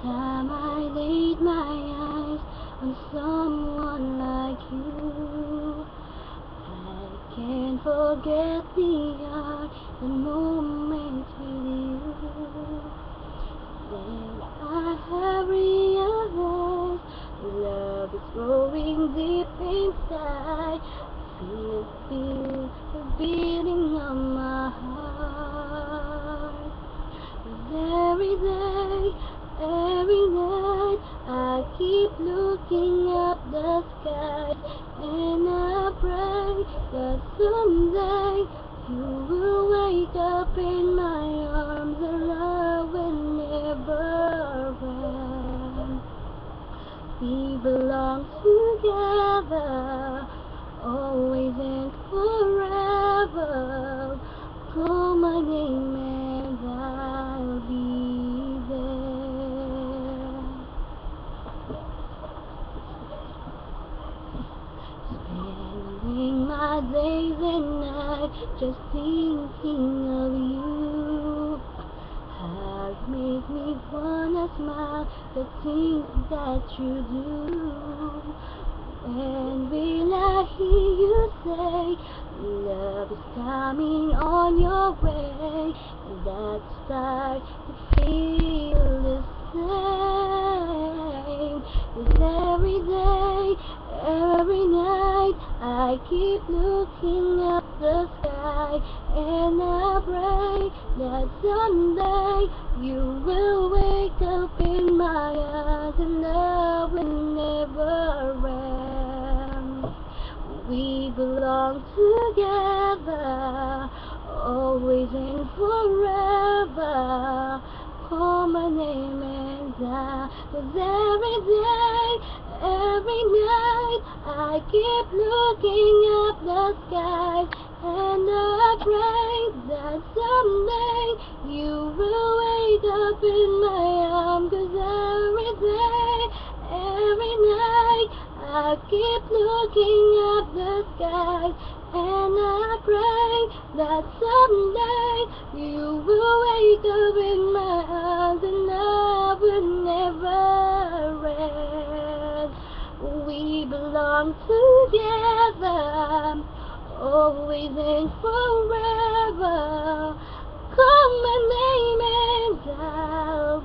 time I laid my eyes on someone like you, I can't forget the hour, the moment with you. Then I have realized love is growing deep inside. Feel the beating of my heart. Every day, every night, I keep looking up the sky, and I pray that someday you will wake up in my arms, and love will never end. We belong together, always and forever. Call my name and I'll be there. Spending my days and nights just thinking of you has made me wanna smile, the things that you do. When will I hear you say love is coming on your way, and that start to feel the same? 'Cause every day, every night, I keep looking up the sky, and I pray that someday you will wake up in my eyes, and love will never end. We belong together, always and forever. Call my name and I, 'cause every day, every night, I keep looking up the sky, and I pray that someday you will wake up in my arms. 'Cause every day, every night, I keep looking up the sky, and I pray that someday you will wake up in my arms, and love will never end. We belong together, always and forever. Call my name and I'll